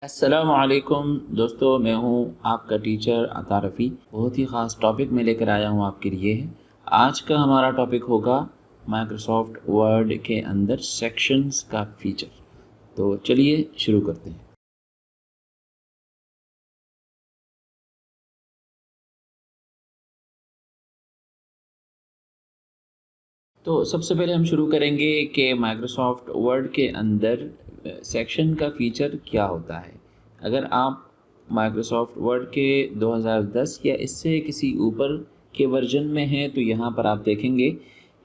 अस्सलामु अलैकुम दोस्तों, मैं हूं आपका टीचर अता रफ़ी। बहुत ही ख़ास टॉपिक में लेकर आया हूं आपके लिए। आज का हमारा टॉपिक होगा माइक्रोसॉफ्ट वर्ड के अंदर सेक्शंस का फीचर। तो चलिए शुरू करते हैं। तो सबसे पहले हम शुरू करेंगे कि माइक्रोसॉफ्ट वर्ड के अंदर सेक्शन का फ़ीचर क्या होता है। अगर आप माइक्रोसॉफ्ट वर्ड के 2010 या इससे किसी ऊपर के वर्जन में हैं तो यहाँ पर आप देखेंगे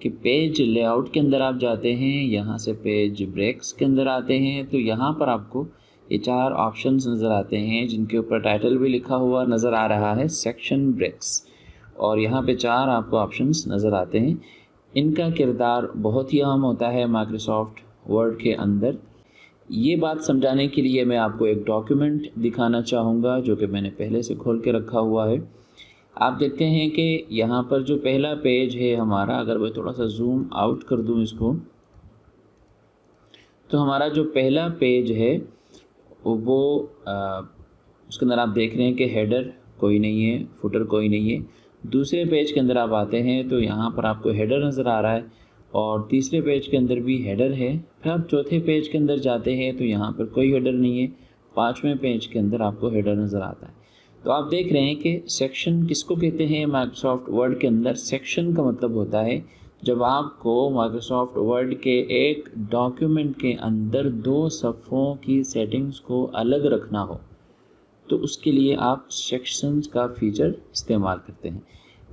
कि पेज लेआउट के अंदर आप जाते हैं, यहाँ से पेज ब्रेक्स के अंदर आते हैं तो यहाँ पर आपको ये 4 ऑप्शंस नज़र आते हैं जिनके ऊपर टाइटल भी लिखा हुआ नज़र आ रहा है, सेक्शन ब्रेक्स। और यहाँ पे 4 आपको ऑप्शंस नज़र आते हैं। इनका किरदार बहुत ही अहम होता है माइक्रोसॉफ्ट वर्ड के अंदर। ये बात समझाने के लिए मैं आपको एक डॉक्यूमेंट दिखाना चाहूँगा जो कि मैंने पहले से खोल के रखा हुआ है। आप देखते हैं कि यहाँ पर जो पहला पेज है हमारा, अगर मैं थोड़ा सा जूम आउट कर दूँ इसको, तो हमारा जो पहला पेज है वो उसके अंदर आप देख रहे हैं कि हेडर कोई नहीं है, फुटर कोई नहीं है। दूसरे पेज के अंदर आप आते हैं तो यहाँ पर आपको हेडर नज़र आ रहा है और तीसरे पेज के अंदर भी हेडर है। फिर आप चौथे पेज के अंदर जाते हैं तो यहाँ पर कोई हेडर नहीं है। पाँचवें पेज के अंदर आपको हेडर नज़र आता है। तो आप देख रहे हैं कि सेक्शन किसको कहते हैं माइक्रोसॉफ्ट वर्ड के अंदर। सेक्शन का मतलब होता है जब आपको माइक्रोसॉफ्ट वर्ड के एक डॉक्यूमेंट के अंदर 2 सफ़ों की सेटिंग्स को अलग रखना हो तो उसके लिए आप सेक्शंस का फ़ीचर इस्तेमाल करते हैं।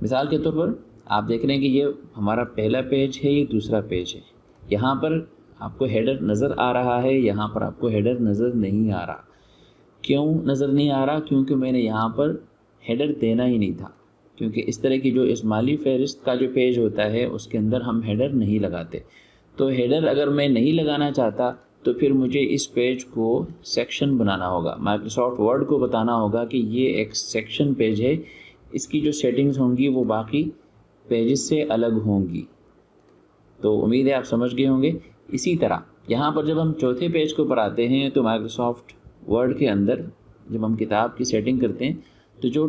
मिसाल के तौर पर आप देख रहे हैं कि ये हमारा पहला पेज है, ये दूसरा पेज है। यहाँ पर आपको हेडर नज़र आ रहा है, यहाँ पर आपको हेडर नज़र नहीं आ रहा। क्यों नज़र नहीं आ रहा? क्योंकि मैंने यहाँ पर हेडर देना ही नहीं था। क्योंकि इस तरह की जो इस्माइली फ़हरिस्त का जो पेज होता है उसके अंदर हम हेडर नहीं लगाते। तो हेडर अगर मैं नहीं लगाना चाहता तो फिर मुझे इस पेज को सेक्शन बनाना होगा। माइक्रोसॉफ्ट वर्ड को बताना होगा कि ये एक सेक्शन पेज है, इसकी जो सेटिंग्स होंगी वो बाकी पेजेस से अलग होंगी। तो उम्मीद है आप समझ गए होंगे। इसी तरह यहाँ पर जब हम चौथे पेज के ऊपर आते हैं तो माइक्रोसॉफ्ट वर्ड के अंदर जब हम किताब की सेटिंग करते हैं तो जो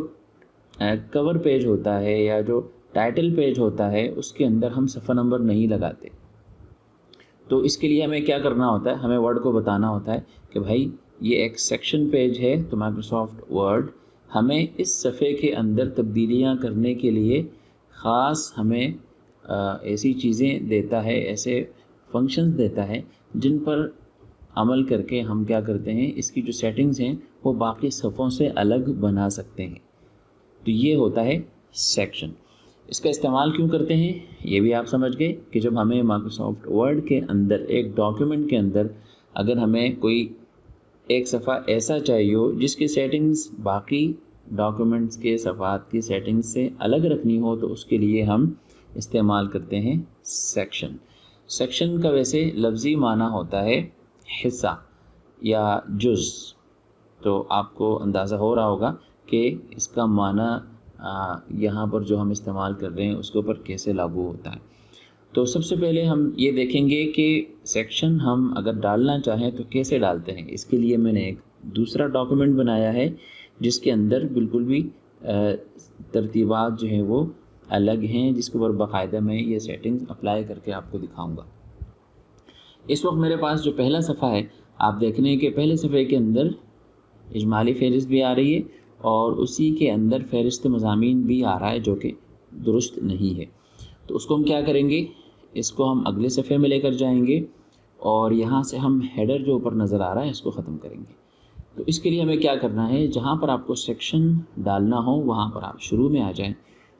कवर पेज होता है या जो टाइटल पेज होता है उसके अंदर हम सफ़ा नंबर नहीं लगाते। तो इसके लिए हमें क्या करना होता है, हमें वर्ड को बताना होता है कि भाई ये एक सेक्शन पेज है। तो माइक्रोसॉफ्ट वर्ड हमें इस सफ़े के अंदर तब्दीलियां करने के लिए ख़ास हमें ऐसी चीज़ें देता है, ऐसे फंक्शंस देता है जिन पर अमल करके हम क्या करते हैं, इसकी जो सेटिंग्स हैं वो बाकी सफ़ों से अलग बना सकते हैं। तो ये होता है सेक्शन। इसका इस्तेमाल क्यों करते हैं ये भी आप समझ गए कि जब हमें माइक्रोसॉफ्ट वर्ड के अंदर एक डॉक्यूमेंट के अंदर अगर हमें कोई एक सफ़ा ऐसा चाहिए हो जिसकी सेटिंग्स बाकी डॉक्यूमेंट्स के सफ़ात की सेटिंग्स से अलग रखनी हो तो उसके लिए हम इस्तेमाल करते हैं सेक्शन। सेक्शन का वैसे लफ्ज़ी माना होता है हिस्सा या जुज़। तो आपको अंदाज़ा हो रहा होगा कि इसका माना यहाँ पर जो हम इस्तेमाल कर रहे हैं उसके ऊपर कैसे लागू होता है। तो सबसे पहले हम ये देखेंगे कि सेक्शन हम अगर डालना चाहें तो कैसे डालते हैं। इसके लिए मैंने एक दूसरा डॉक्यूमेंट बनाया है जिसके अंदर बिल्कुल भी तरतीबात जो हैं वो अलग हैं, जिसके ऊपर बाकायदा मैं ये सेटिंग्स अप्लाई करके आपको दिखाऊंगा। इस वक्त मेरे पास जो पहला सफ़ा है, आप देख रहे हैं कि पहले सफ़े के अंदर इजमाली फ़हरिस्त भी आ रही है और उसी के अंदर फ़हरिस्त मज़ामीन भी आ रहा है जो कि दुरुस्त नहीं है। तो उसको हम क्या करेंगे, इसको हम अगले सफ़े में लेकर जाएंगे और यहाँ से हम हेडर जो ऊपर नज़र आ रहा है इसको ख़त्म करेंगे। तो इसके लिए हमें क्या करना है, जहाँ पर आपको सेक्शन डालना हो वहाँ पर आप शुरू में आ जाएं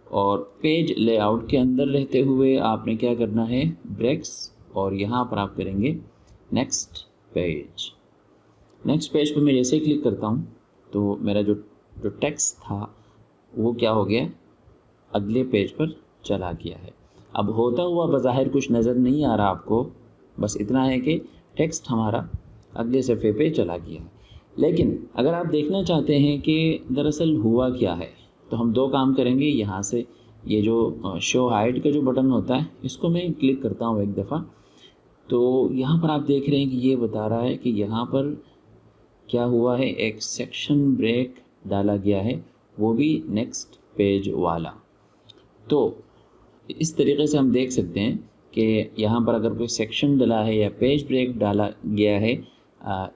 और पेज लेआउट के अंदर रहते हुए आपने क्या करना है, ब्रेक्स, और यहाँ पर आप करेंगे नेक्स्ट पेज। नेक्स्ट पेज पर मैं जैसे ही क्लिक करता हूँ तो मेरा जो टेक्स्ट था वो क्या हो गया, अगले पेज पर चला गया है। अब होता हुआ बज़ाहिर कुछ नज़र नहीं आ रहा आपको, बस इतना है कि टेक्स्ट हमारा अगले सफ़े पे चला गया है। लेकिन अगर आप देखना चाहते हैं कि दरअसल हुआ क्या है तो हम 2 काम करेंगे। यहाँ से ये जो शो हाइड का जो बटन होता है इसको मैं क्लिक करता हूँ एक दफ़ा, तो यहाँ पर आप देख रहे हैं कि ये बता रहा है कि यहाँ पर क्या हुआ है, एक सेक्शन ब्रेक डाला गया है, वो भी नेक्स्ट पेज वाला। तो इस तरीके से हम देख सकते हैं कि यहाँ पर अगर कोई सेक्शन डला है या पेज ब्रेक डाला गया है,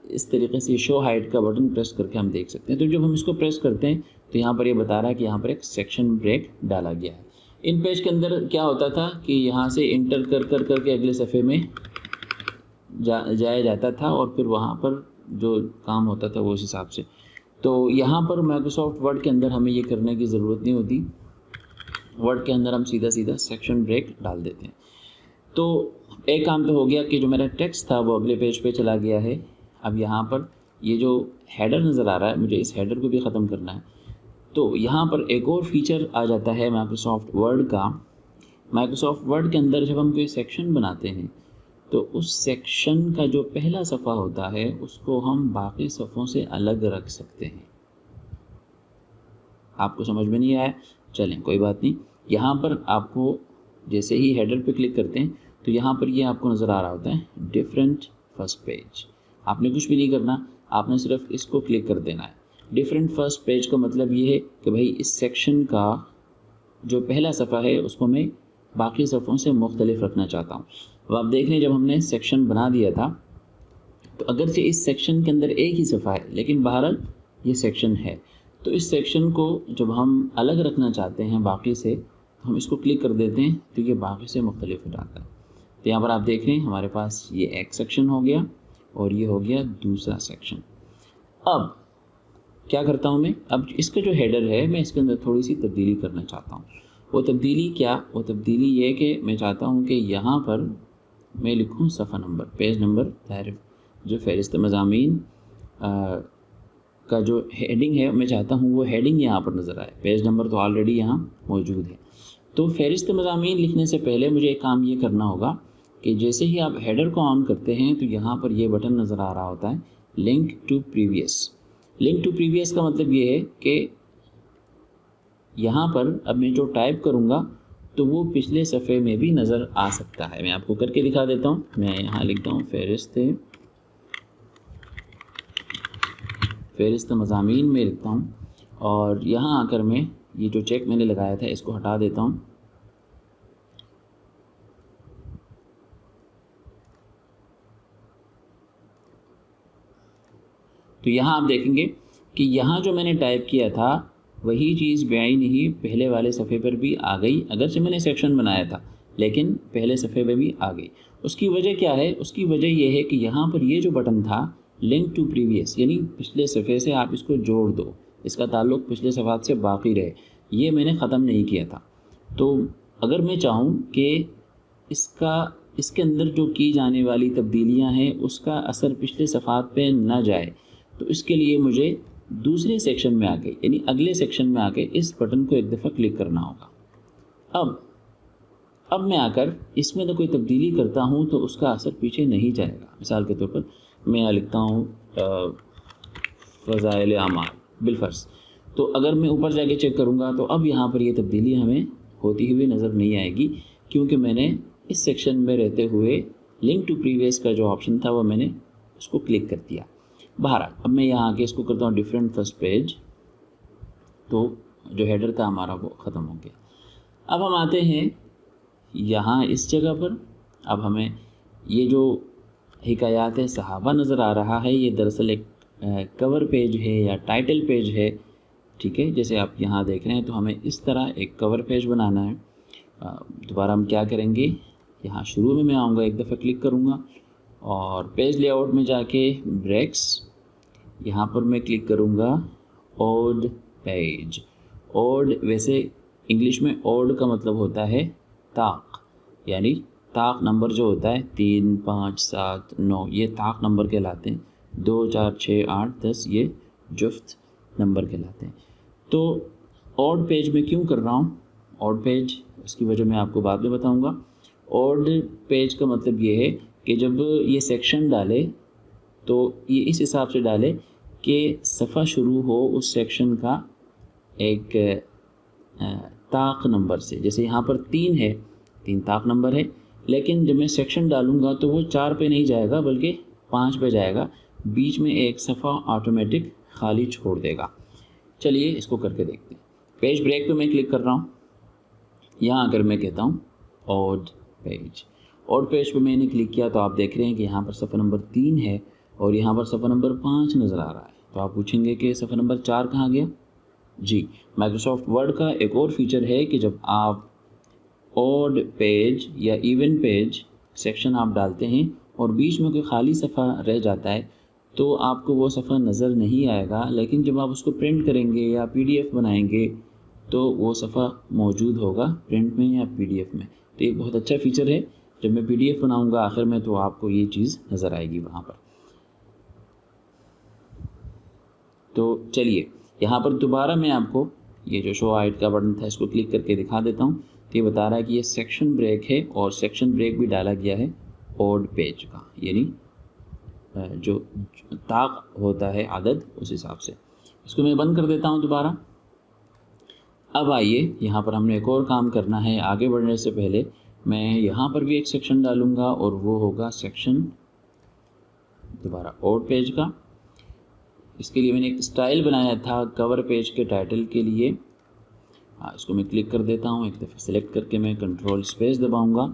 इस तरीके से शो हाइड का बटन प्रेस करके हम देख सकते हैं। तो जब हम इसको प्रेस करते हैं तो यहाँ पर ये बता रहा है कि यहाँ पर एक सेक्शन ब्रेक डाला गया है। इन पेज के अंदर क्या होता था कि यहाँ से इंटर कर करके अगले सफ़े में जाया जाता था और फिर वहाँ पर जो काम होता था वो उस हिसाब से। तो यहाँ पर माइक्रोसॉफ्ट वर्ड के अंदर हमें ये करने की ज़रूरत नहीं होती। वर्ड के अंदर हम सीधा सीधा सेक्शन ब्रेक डाल देते हैं। तो एक काम तो हो गया कि जो मेरा टेक्स्ट था वो अगले पेज पे चला गया है। अब यहाँ पर ये जो हेडर नज़र आ रहा है, मुझे इस हेडर को भी ख़त्म करना है। तो यहाँ पर एक और फीचर आ जाता है माइक्रोसॉफ्ट वर्ड का। माइक्रोसॉफ्ट वर्ड के अंदर जब हम कोई सेक्शन बनाते हैं तो उस सेक्शन का जो पहला सफ़ा होता है उसको हम बाकी सफ़ों से अलग रख सकते हैं। आपको समझ में नहीं आया, चलें कोई बात नहीं। यहाँ पर आपको जैसे ही हेडर पे क्लिक करते हैं तो यहाँ पर ये आपको नज़र आ रहा होता है डिफरेंट फर्स्ट पेज। आपने कुछ भी नहीं करना, आपने सिर्फ इसको क्लिक कर देना है। डिफरेंट फर्स्ट पेज का मतलब ये है कि भाई इस सेक्शन का जो पहला सफ़ा है उसको मैं बाकी सफ़ों से मुख्तलिफ रखना चाहता हूँ। अब आप देख लें, जब हमने सेक्शन बना दिया था तो अगरचे इस सेक्शन के अंदर एक ही सफ़ा है लेकिन बहरहाल ये सेक्शन है। तो इस सेक्शन को जब हम अलग रखना चाहते हैं बाकी से, तो हम इसको क्लिक कर देते हैं तो ये बाकी से मुख्तलिफ हो जाता है। तो यहाँ पर आप देख रहे हैं हमारे पास ये एक सेक्शन हो गया और ये हो गया दूसरा सेक्शन। अब क्या करता हूँ मैं, अब इसका जो हेडर है मैं इसके अंदर थोड़ी सी तब्दीली करना चाहता हूँ। वो तब्दीली क्या, वो तब्दीली ये कि मैं चाहता हूँ कि यहाँ पर मैं लिखूँ सफ़ा नंबर, पेज नंबर तारीफ़, जो फ़हरिस्त मज़ामीन का जो हेडिंग है मैं चाहता हूँ वो हेडिंग यहाँ पर नज़र आए। पेज नंबर तो ऑलरेडी यहाँ मौजूद है। तो फ़हरिस्त मज़ामीन लिखने से पहले मुझे एक काम ये करना होगा कि जैसे ही आप हेडर को ऑन करते हैं तो यहाँ पर ये बटन नज़र आ रहा होता है link to previous. Link to previous का मतलब ये है कि यहाँ पर अब मैं जो टाइप करूँगा तो वो पिछले सफ़े में भी नज़र आ सकता है। मैं आपको करके दिखा देता हूँ। मैं यहाँ लिखता हूँ फ़हरिस्त मज़ामीन में लिखता हूँ और यहाँ आकर मैं ये जो चेक मैंने लगाया था इसको हटा देता हूँ। तो यहाँ आप देखेंगे कि यहाँ जो मैंने टाइप किया था वही चीज़ बेआईन ही पहले वाले सफ़े पर भी आ गई। अगरचे मैंने सेक्शन बनाया था लेकिन पहले सफ़े पर भी आ गई। उसकी वजह क्या है, उसकी वजह यह है कि यहाँ पर ये जो बटन था लिंक टू प्रीवियस, यानी पिछले सफ़े से आप इसको जोड़ दो, इसका ताल्लुक़ पिछले सफ़ात से बाकी रहे, ये मैंने ख़त्म नहीं किया था। तो अगर मैं चाहूँ कि इसके अंदर जो की जाने वाली तब्दीलियाँ हैं उसका असर पिछले सफ़ात पे ना जाए, तो इसके लिए मुझे दूसरे सेक्शन में आके, यानी अगले सेक्शन में आके इस बटन को एक दफ़ा क्लिक करना होगा। अब मैं आकर इसमें तो कोई तब्दीली करता हूँ तो उसका असर पीछे नहीं जाएगा। मिसाल के तौर पर मैं यहाँ लिखता हूँ फ़ज़ाइल आमाल बिलफ़र्ज़, तो अगर मैं ऊपर जाके चेक करूँगा तो अब यहाँ पर ये तब्दीली हमें होती हुई नज़र नहीं आएगी, क्योंकि मैंने इस सेक्शन में रहते हुए लिंक टू प्रीवियस का जो ऑप्शन था वो मैंने उसको क्लिक कर दिया। बहरहाल अब मैं यहाँ आके इसको करता हूँ डिफरेंट फर्स्ट पेज, तो जो हेडर था हमारा वो ख़त्म हो गया। अब हम आते हैं यहाँ इस जगह पर। अब हमें ये जो हिकायात सहाबा नज़र आ रहा है ये दरअसल एक कवर पेज है या टाइटल पेज है, ठीक है। जैसे आप यहाँ देख रहे हैं तो हमें इस तरह एक कवर पेज बनाना है। दोबारा हम क्या करेंगे, यहाँ शुरू में मैं आऊँगा, एक दफ़ा क्लिक करूँगा और पेज लेआउट में जाके ब्रेक्स, यहाँ पर मैं क्लिक करूँगा ऑड पेज। ऑड वैसे इंग्लिश में ऑड का मतलब होता है ताक, यानी ताक नंबर जो होता है 3, 5, 7, 9 ये ताक नंबर कहलाते हैं। 2, 4, 6, 8, 10 ये जुफ्त नंबर कहलाते हैं। तो ऑड पेज में क्यों कर रहा हूँ, ऑड पेज उसकी वजह मैं आपको बाद में बताऊँगा। ऑड पेज का मतलब ये है कि जब ये सेक्शन डाले तो ये इस हिसाब से डाले कि सफ़ा शुरू हो उस सेक्शन का एक ताक नंबर से। जैसे यहाँ पर 3 है, 3 ताक नंबर है, लेकिन जब मैं सेक्शन डालूँगा तो वो 4 पे नहीं जाएगा बल्कि 5 पे जाएगा। बीच में एक सफ़ा ऑटोमेटिक खाली छोड़ देगा। चलिए इसको करके देखते हैं। पेज ब्रेक पे मैं क्लिक कर रहा हूँ। यहाँ अगर मैं कहता हूँ ऑड पेज पे मैंने क्लिक किया तो आप देख रहे हैं कि यहाँ पर सफ़ा नंबर 3 है और यहाँ पर सफ़ा नंबर 5 नज़र आ रहा है। तो आप पूछेंगे कि सफ़ा नंबर 4 कहाँ गया? जी, माइक्रोसॉफ्ट वर्ड का एक और फीचर है कि जब आप ऑड पेज या इवन पेज सेक्शन आप डालते हैं और बीच में कोई खाली सफ़ा रह जाता है तो आपको वो सफ़ा नज़र नहीं आएगा, लेकिन जब आप उसको प्रिंट करेंगे या PDF बनाएंगे तो वो सफ़ा मौजूद होगा प्रिंट में या PDF में। तो ये बहुत अच्छा फ़ीचर है। जब मैं PDF बनाऊंगा आखिर में तो आपको ये चीज़ नज़र आएगी वहाँ पर। तो चलिए यहाँ पर दोबारा मैं आपको ये जो शो हाइड का बटन था इसको क्लिक करके दिखा देता हूँ। तो ये बता रहा है कि ये सेक्शन ब्रेक है और सेक्शन ब्रेक भी डाला गया है ऑड पेज का, यानी जो ताक होता है आदद उस हिसाब से। इसको मैं बंद कर देता हूँ दोबारा। अब आइए यहाँ पर हमने एक और काम करना है। आगे बढ़ने से पहले मैं यहाँ पर भी एक सेक्शन डालूँगा और वो होगा सेक्शन दोबारा ऑड पेज का। इसके लिए मैंने एक स्टाइल बनाया था कवर पेज के टाइटल के लिए। इसको मैं क्लिक कर देता हूँ, एक दफ़ा सेलेक्ट करके मैं कंट्रोल स्पेस दबाऊँगा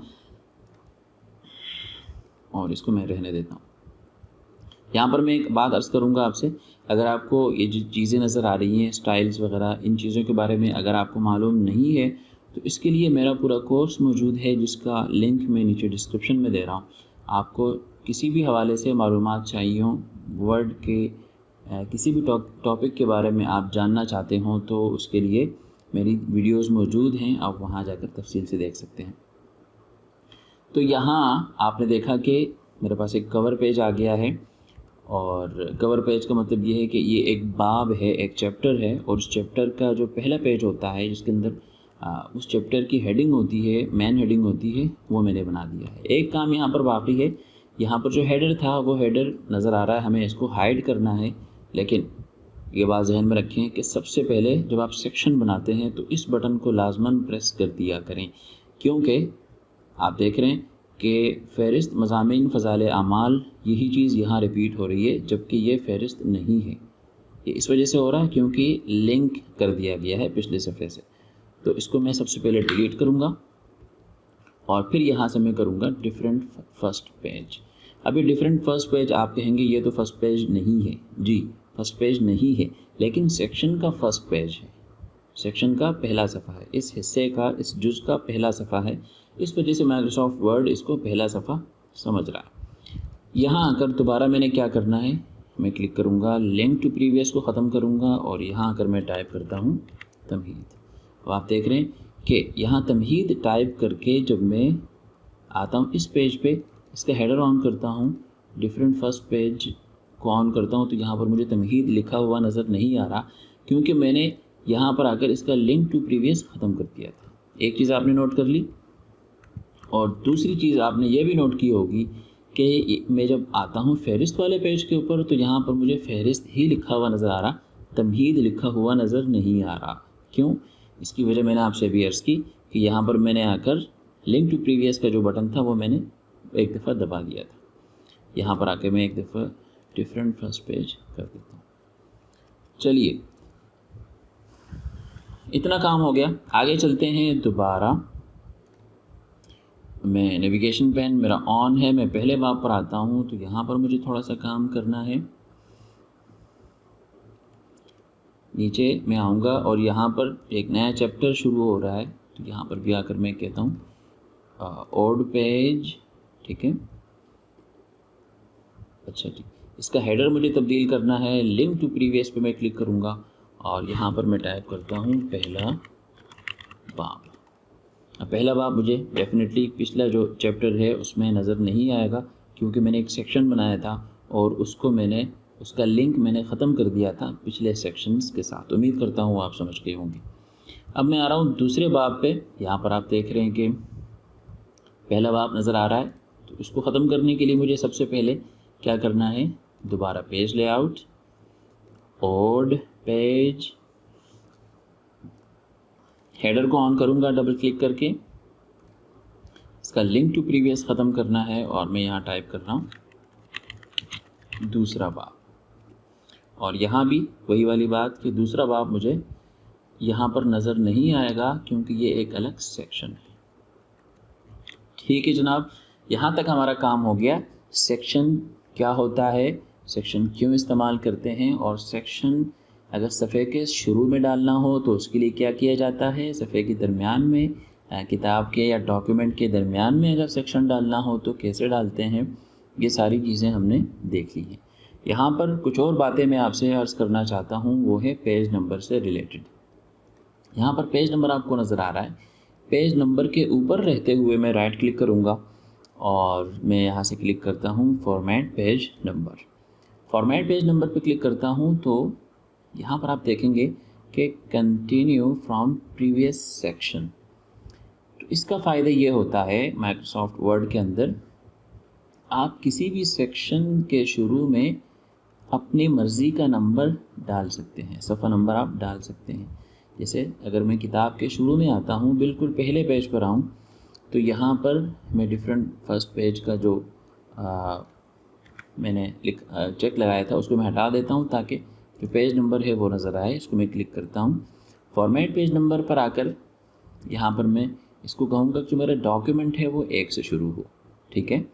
और इसको मैं रहने देता हूँ। यहाँ पर मैं एक बात अर्ज़ करूँगा आपसे, अगर आपको ये जो चीज़ें नज़र आ रही हैं स्टाइल्स वगैरह, इन चीज़ों के बारे में अगर आपको मालूम नहीं है तो इसके लिए मेरा पूरा कोर्स मौजूद है जिसका लिंक मैं नीचे डिस्क्रिप्शन में दे रहा हूँ। आपको किसी भी हवाले से मालूमात चाहिए हों, वर्ड के किसी भी टॉपिक के बारे में आप जानना चाहते हों तो उसके लिए मेरी वीडियोज़ मौजूद हैं, आप वहाँ जाकर तफसील से देख सकते हैं। तो यहाँ आपने देखा कि मेरे पास एक कवर पेज आ गया है और कवर पेज का मतलब ये है कि ये एक बाब है, एक चैप्टर है और उस चैप्टर का जो पहला पेज होता है जिसके अंदर उस चैप्टर की हेडिंग होती है, मेन हेडिंग होती है, वो मैंने बना दिया है। एक काम यहाँ पर बाकी है, यहाँ पर जो हेडर था वो हेडर नज़र आ रहा है, हमें इसको हाइड करना है। लेकिन ये बात ज़हन में रखें कि सबसे पहले जब आप सेक्शन बनाते हैं तो इस बटन को लाजमन प्रेस कर दिया करें, क्योंकि आप देख रहे हैं कि फ़हरिस्त मज़ामीन फ़ज़ाइल आमाल यही चीज़ यहाँ रिपीट हो रही है जबकि ये फ़हरिस्त नहीं है। ये इस वजह से हो रहा है क्योंकि लिंक कर दिया गया है पिछले सफ़े से। तो इसको मैं सबसे पहले डिलीट करूँगा और फिर यहाँ से मैं करूँगा डिफरेंट फर्स्ट पेज। अभी डिफरेंट फर्स्ट पेज आप कहेंगे ये तो फर्स्ट पेज नहीं है। जी, फर्स्ट पेज नहीं है, लेकिन सेक्शन का फर्स्ट पेज है, सेक्शन का पहला सफ़ा है, इस हिस्से का, इस जुज़ का पहला सफ़ा है। इस वजह से माइक्रोसॉफ्ट वर्ड इसको पहला सफ़ा समझ रहा है। यहाँ आकर दोबारा मैंने क्या करना है, मैं क्लिक करूँगा, लिंक टू प्रीवियस को ख़त्म करूँगा और यहाँ आकर मैं टाइप करता हूँ तमहीद। तो आप देख रहे हैं कि यहाँ तमहीद टाइप करके जब मैं आता हूँ इस पेज पे, इसका हेडर ऑन करता हूँ, डिफरेंट फर्स्ट पेज को ऑन करता हूँ तो यहाँ पर मुझे तमहीद लिखा हुआ नज़र नहीं आ रहा क्योंकि मैंने यहाँ पर आकर इसका लिंक टू प्रीवियस ख़त्म कर दिया था। एक चीज़ आपने नोट कर ली और दूसरी चीज़ आपने ये भी नोट की होगी कि मैं जब आता हूँ फ़हरिस्त वाले पेज के ऊपर तो यहाँ पर मुझे फ़हरिस्त ही लिखा हुआ नज़र आ रहा, तमहीद लिखा हुआ नज़र नहीं आ रहा। क्यों? इसकी वजह मैंने आपसे भी अर्ज़ की कि यहाँ पर मैंने आकर लिंक टू प्रीवियस का जो बटन था वो मैंने एक दफ़ा दबा दिया था। यहाँ पर आकर मैं एक दफ़ा डिफरेंट फर्स्ट पेज कर देता हूँ। चलिए, इतना काम हो गया, आगे चलते हैं। दोबारा मैं नेविगेशन पेन मेरा ऑन है, मैं पहले बाब पर आता हूँ तो यहाँ पर मुझे थोड़ा सा काम करना है। नीचे मैं आऊँगा और यहाँ पर एक नया चैप्टर शुरू हो रहा है तो यहाँ पर भी आकर मैं कहता हूँ ऑड पेज, ठीक है। अच्छा ठीक, इसका हेडर मुझे तब्दील करना है। लिंक टू प्रीवियस पे मैं क्लिक करूँगा और यहाँ पर मैं टाइप करता हूँ पहला बाब। अब पहला बाब मुझे डेफिनेटली पिछला जो चैप्टर है उसमें नज़र नहीं आएगा क्योंकि मैंने एक सेक्शन बनाया था और उसको मैंने उसका लिंक मैंने ख़त्म कर दिया था पिछले सेक्शंस के साथ। उम्मीद करता हूँ आप समझ गए होंगे। अब मैं आ रहा हूँ दूसरे बाब पे। यहाँ पर आप देख रहे हैं कि पहला बाब नज़र आ रहा है तो इसको ख़त्म करने के लिए मुझे सबसे पहले क्या करना है, दोबारा page layout, odd page, header को ऑन करूँगा डबल क्लिक करके, इसका लिंक टू प्रीवियस ख़त्म करना है और मैं यहाँ टाइप कर रहा हूँ दूसरा बाब, और यहाँ भी वही वाली बात कि दूसरा बाब मुझे यहाँ पर नज़र नहीं आएगा क्योंकि ये एक अलग सेक्शन है। ठीक है जनाब, यहाँ तक हमारा काम हो गया। सेक्शन क्या होता है, सेक्शन क्यों इस्तेमाल करते हैं, और सेक्शन अगर सफ़े के शुरू में डालना हो तो उसके लिए क्या किया जाता है, सफ़े के दरमियान में, किताब के या डॉक्यूमेंट के दरमियान में अगर सेक्शन डालना हो तो कैसे डालते हैं, ये सारी चीज़ें हमने देख ली हैं। यहाँ पर कुछ और बातें मैं आपसे अर्ज़ करना चाहता हूँ, वो है पेज नंबर से रिलेटेड। यहाँ पर पेज नंबर आपको नज़र आ रहा है, पेज नंबर के ऊपर रहते हुए मैं राइट क्लिक करूँगा और मैं यहाँ से क्लिक करता हूँ format page number. Format page number पे क्लिक करता हूँ तो यहाँ पर आप देखेंगे कि कंटिन्यू फ्रॉम प्रीवियस सेक्शन। तो इसका फ़ायदा ये होता है माइक्रोसॉफ्ट वर्ड के अंदर, आप किसी भी सेक्शन के शुरू में अपनी मर्ज़ी का नंबर डाल सकते हैं, सफ़ा नंबर आप डाल सकते हैं। जैसे अगर मैं किताब के शुरू में आता हूँ, बिल्कुल पहले पेज पर आऊँ, तो यहाँ पर मैं डिफरेंट फर्स्ट पेज का जो मैंने चेक लगाया था उसको मैं हटा देता हूँ ताकि जो पेज नंबर है वो नज़र आए। इसको मैं क्लिक करता हूँ, फॉर्मेट पेज नंबर पर आकर यहाँ पर मैं इसको कहूँगा कि मेरा डॉक्यूमेंट है वो 1 से शुरू हो, ठीक है।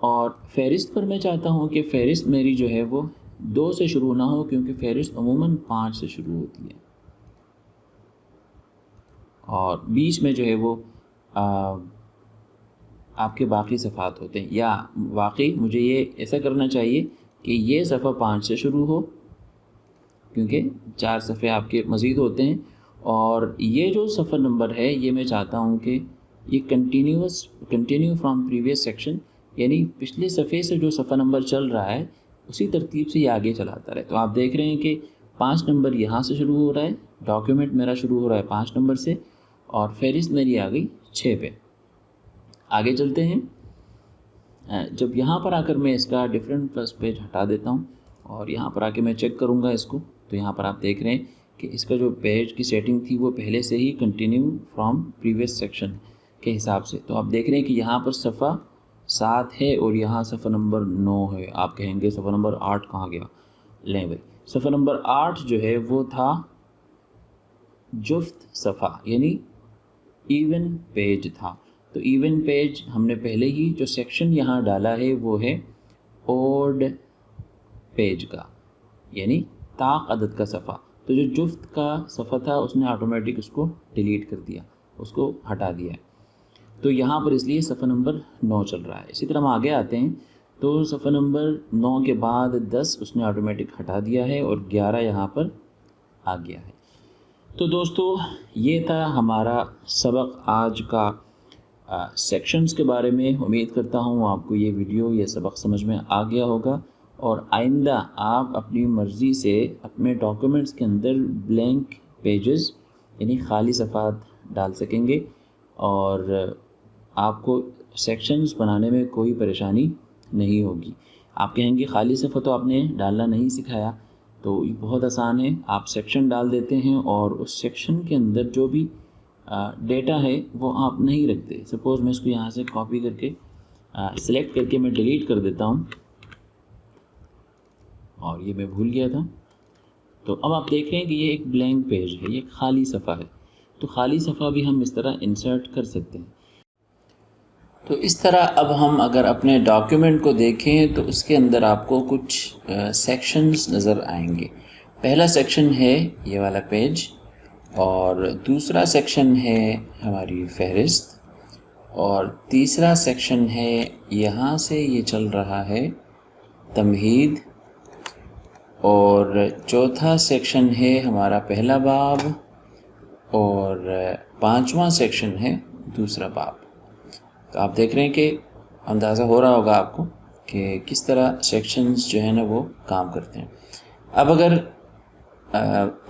और फ़हरिस्त पर मैं चाहता हूँ कि फ़हरिस्त मेरी जो है वो 2 से शुरू ना हो, क्योंकि फ़हरिस्त अमूमन 5 से शुरू होती है, और बीच में जो है वो आपके बाकी सफ़ात होते हैं। या वाकई मुझे ये ऐसा करना चाहिए कि ये सफ़ा 5 से शुरू हो, क्योंकि 4 सफ़े आपके मज़ीद होते हैं, और ये जो सफ़ा नंबर है ये मैं चाहता हूँ कि ये कंटिन्यू फ्रॉम प्रीवियस सेक्शन, यानी पिछले सफ़े से जो सफ़ा नंबर चल रहा है उसी तरतीब से ये आगे चलाता रहे। तो आप देख रहे हैं कि 5 नंबर यहाँ से शुरू हो रहा है, डॉक्यूमेंट मेरा शुरू हो रहा है 5 नंबर से, और फ़हरिस्त मेरी आ गई 6 पे। आगे चलते हैं। जब यहाँ पर आकर मैं इसका डिफरेंट फर्स्ट पेज हटा देता हूँ और यहाँ पर आके मैं चेक करूँगा इसको, तो यहाँ पर आप देख रहे हैं कि इसका जो पेज की सेटिंग थी वो पहले से ही कंटिन्यू फ्रॉम प्रीवियस सेक्शन के हिसाब से। तो आप देख रहे हैं कि यहाँ पर सफ़ा 7 है और यहाँ सफ़ा नंबर 9 है। आप कहेंगे सफ़ा नंबर 8 कहाँ गया? लें भाई, सफ़ा नंबर 8 जो है वो था जुफ्त सफ़ा, यानी इवन पेज था। तो इवन पेज हमने पहले ही जो सेक्शन यहाँ डाला है वो है ओड पेज का, यानी ताक अदद का सफ़ा। तो जो जुफ्त का सफ़ा था उसने ऑटोमेटिक उसको डिलीट कर दिया, उसको हटा दिया है। तो यहाँ पर इसलिए सफ़ा नंबर 9 चल रहा है। इसी तरह हम आगे आते हैं तो सफ़ा नंबर 9 के बाद 10 उसने ऑटोमेटिक हटा दिया है और 11 यहाँ पर आ गया है। तो दोस्तों ये था हमारा सबक आज का सेक्शंस के बारे में। उम्मीद करता हूँ आपको ये वीडियो, ये सबक समझ में आ गया होगा, और आइंदा आप अपनी मर्ज़ी से अपने डॉक्यूमेंट्स के अंदर ब्लैंक पेजेस यानी खाली सफ़ात डाल सकेंगे, और आपको सेक्शंस बनाने में कोई परेशानी नहीं होगी। आप कहेंगे खाली सफ़ा तो आपने डालना नहीं सिखाया, तो ये बहुत आसान है। आप सेक्शन डाल देते हैं और उस सेक्शन के अंदर जो भी डेटा है वो आप नहीं रखते। सपोज़ मैं इसको यहाँ से कॉपी करके सिलेक्ट करके मैं डिलीट कर देता हूँ, और ये मैं भूल गया था। तो अब आप देख रहे हैं कि ये एक ब्लैंक पेज है, ये खाली सफ़ा है। तो खाली सफ़ा भी हम इस तरह इंसर्ट कर सकते हैं। तो इस तरह अब हम अगर अपने डॉक्यूमेंट को देखें तो उसके अंदर आपको कुछ सेक्शंस नज़र आएंगे। पहला सेक्शन है ये वाला पेज, और दूसरा सेक्शन है हमारी फ़हरिस्त, और तीसरा सेक्शन है यहाँ से ये चल रहा है तमहीद, और चौथा सेक्शन है हमारा पहला बाब, और पांचवा सेक्शन है दूसरा बाब। तो आप देख रहे हैं कि अंदाज़ा हो रहा होगा आपको कि किस तरह सेक्शंस जो है ना वो काम करते हैं। अब अगर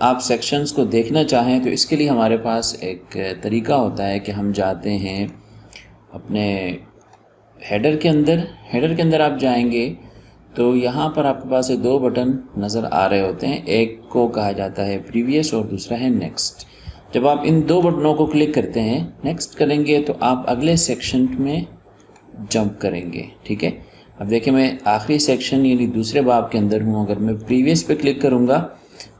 आप सेक्शंस को देखना चाहें तो इसके लिए हमारे पास एक तरीका होता है कि हम जाते हैं अपने हेडर के अंदर आप जाएंगे तो यहाँ पर आपके पास 2 बटन नज़र आ रहे होते हैं। एक को कहा जाता है प्रीवियस और दूसरा है नेक्स्ट। जब आप इन 2 बटनों को क्लिक करते हैं, नेक्स्ट करेंगे तो आप अगले सेक्शन में जंप करेंगे, ठीक है। अब देखिए मैं आखिरी सेक्शन यानी दूसरे बाब के अंदर हूँ। अगर मैं प्रीवियस पे क्लिक करूँगा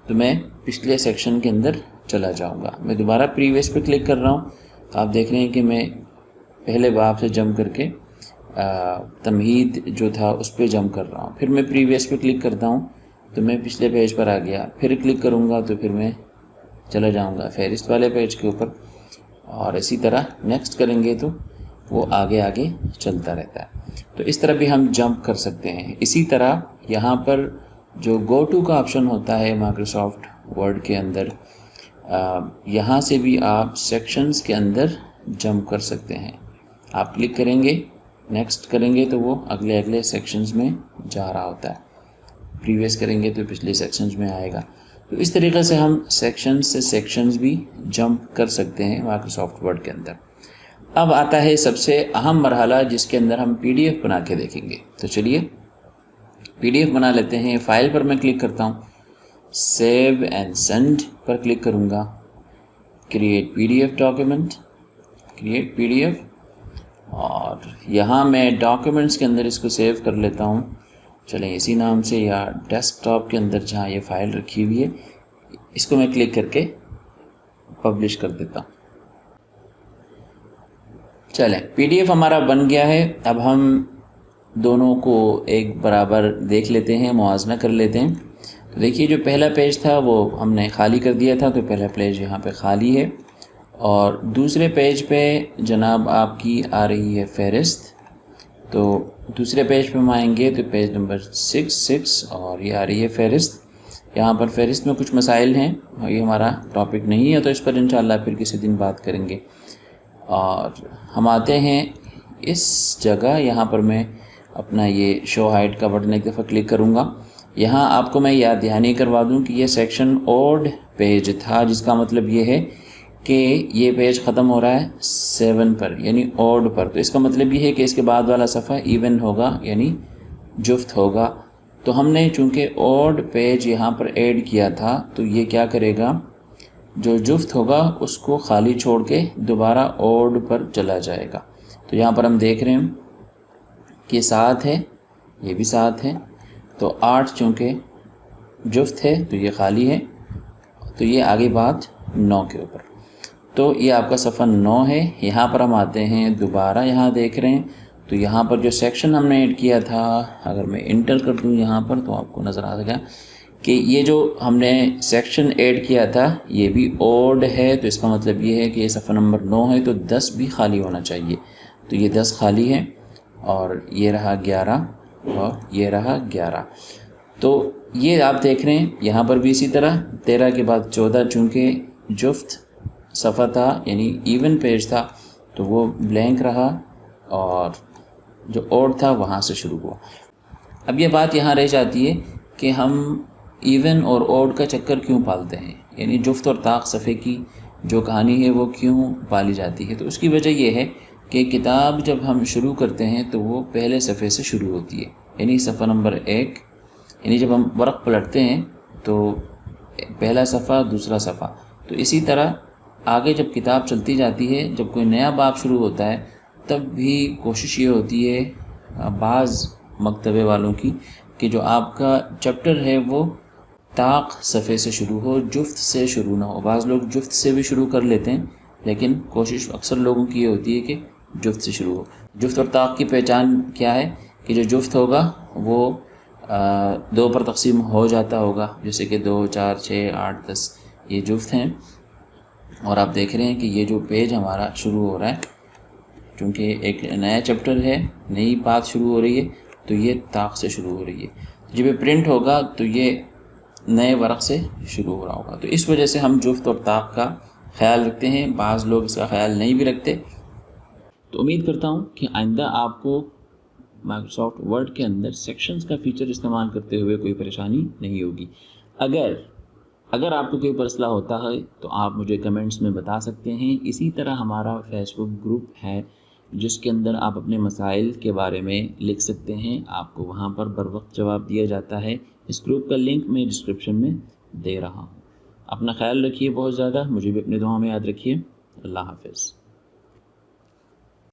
तो मैं पिछले सेक्शन के अंदर चला जाऊँगा। मैं दोबारा प्रीवियस पे क्लिक कर रहा हूँ तो आप देख रहे हैं कि मैं पहले बाब से जंप करके तमहीद जो था उस पर जंप कर रहा हूँ। फिर मैं प्रीवियस पे क्लिक करता हूँ तो मैं पिछले पेज पर आ गया। फिर क्लिक करूँगा तो फिर मैं चला जाऊँगा फहरिस्त वाले पेज के ऊपर, और इसी तरह नेक्स्ट करेंगे तो वो आगे आगे चलता रहता है। तो इस तरह भी हम जंप कर सकते हैं। इसी तरह यहाँ पर जो गो टू का ऑप्शन होता है माइक्रोसॉफ्ट वर्ड के अंदर, यहाँ से भी आप सेक्शंस के अंदर जंप कर सकते हैं। आप क्लिक करेंगे, नेक्स्ट करेंगे तो वो अगले अगले सेक्शंस में जा रहा होता है। प्रीवियस करेंगे तो पिछले सेक्शंस में आएगा। तो इस तरीके से हम सेक्शंस से सेक्शंस भी जंप कर सकते हैं माइक्रोसॉफ्ट वर्ड के अंदर। अब आता है सबसे अहम मरहला जिसके अंदर हम पीडीएफ बना के देखेंगे। तो चलिए पीडीएफ बना लेते हैं। फाइल पर मैं क्लिक करता हूँ, सेव एंड सेंड पर क्लिक करूँगा, create PDF document, create PDF, और यहाँ मैं डॉक्यूमेंट्स के अंदर इसको सेव कर लेता हूँ। चलें इसी नाम से, या डेस्कटॉप के अंदर जहाँ ये फ़ाइल रखी हुई है इसको मैं क्लिक करके पब्लिश कर देता हूँ। चलें पीडीएफ हमारा बन गया है। अब हम दोनों को एक बराबर देख लेते हैं, मुआवजा कर लेते हैं। तो देखिए जो पहला पेज था वो हमने खाली कर दिया था, तो पहला पेज यहाँ पे खाली है। और दूसरे पेज पे जनाब आपकी आ रही है फहरिस्त। तो दूसरे पेज पे हम आएंगे तो पेज नंबर 6 और ये आ रही है फहरिस्त। यहाँ पर फहरिस्त में कुछ मसाइल हैं और ये हमारा टॉपिक नहीं है, तो इस पर इंशाअल्लाह फिर किसी दिन बात करेंगे। और हम आते हैं इस जगह, यहाँ पर मैं अपना ये शो हाइट का बटन एक दफ़ा क्लिक करूँगा। यहाँ आपको मैं याद दहानी करवा दूँ कि ये सेक्शन ओड पेज था, जिसका मतलब ये है कि ये पेज ख़त्म हो रहा है 7 पर यानी ओड पर। तो इसका मतलब ये है कि इसके बाद वाला सफ़ा इवन होगा यानी जुफ्त होगा। तो हमने चूँकि ओड पेज यहाँ पर ऐड किया था तो ये क्या करेगा, जो जुफ्त होगा उसको खाली छोड़ के दोबारा ओड पर चला जाएगा। तो यहाँ पर हम देख रहे हैं कि 7 है, ये भी 7 है, तो 8 चूँकि जुफ्त है तो ये खाली है, तो ये आगे बात 9 के ऊपर। तो ये आपका सफ़ा 9 है। यहाँ पर हम आते हैं दोबारा, यहाँ देख रहे हैं तो यहाँ पर जो सेक्शन हमने ऐड किया था, अगर मैं इंटर कर दूँ यहाँ पर तो आपको नज़र आ गया कि ये जो हमने सेक्शन ऐड किया था ये भी ओड है। तो इसका मतलब ये है कि ये सफ़ा नंबर 9 है तो 10 भी खाली होना चाहिए। तो ये 10 खाली है, और ये रहा 11 और ये रहा 11। तो ये आप देख रहे हैं यहाँ पर भी इसी तरह 13 के बाद 14 चूँकि जुफ्त सफ़ा था यानी इवन पेज था तो वो ब्लैंक रहा, और जो ओड था वहाँ से शुरू हुआ। अब ये बात यहाँ रह जाती है कि हम इवन और ओड का चक्कर क्यों पालते हैं, यानी जुफ्त और ताक सफ़े की जो कहानी है वो क्यों पाली जाती है। तो उसकी वजह यह है कि किताब जब हम शुरू करते हैं तो वो पहले सफ़े से शुरू होती है, यानी सफ़ा नंबर 1, यानी जब हम वर्क़ पलटते हैं तो पहला सफ़ा दूसरा सफ़ा। तो इसी तरह आगे जब किताब चलती जाती है, जब कोई नया बाब शुरू होता है तब भी कोशिश ये होती है बाज़ मकतबे वालों की कि जो आपका चैप्टर है वो ताक सफ़े से शुरू हो, जुफ्त से शुरू ना हो। बाज़ लोग जुफ्त से भी शुरू कर लेते हैं, लेकिन कोशिश अक्सर लोगों की ये होती है कि जुफ्त से शुरू हो। जुफ्त और ताक की पहचान क्या है कि जो जुफ्त होगा वो 2 पर तकसीम हो जाता होगा, जैसे कि 2, 4, 6, 8, 10 ये जुफ्त हैं। और आप देख रहे हैं कि ये जो पेज हमारा शुरू हो रहा है, क्योंकि एक नया चैप्टर है, नई बात शुरू हो रही है, तो ये ताक से शुरू हो रही है। जब ये प्रिंट होगा तो ये नए वर्क़ से शुरू हो रहा होगा। तो इस वजह से हम जुफ्त और ताक का ख्याल रखते हैं, बाज़ लोग इसका ख्याल नहीं भी रखते। तो उम्मीद करता हूँ कि आइंदा आपको माइक्रोसॉफ्ट वर्ड के अंदर सेक्शंस का फ़ीचर इस्तेमाल करते हुए कोई परेशानी नहीं होगी। अगर आपको कोई मसला होता है तो आप मुझे कमेंट्स में बता सकते हैं। इसी तरह हमारा फेसबुक ग्रुप है जिसके अंदर आप अपने मसाइल के बारे में लिख सकते हैं, आपको वहाँ पर बर वक्त जवाब दिया जाता है। इस ग्रुप का लिंक मैं डिस्क्रिप्शन में दे रहा हूँ। अपना ख्याल रखिए बहुत ज़्यादा, मुझे भी अपने दुआ में याद रखिए। अल्लाह हाफ़िज़।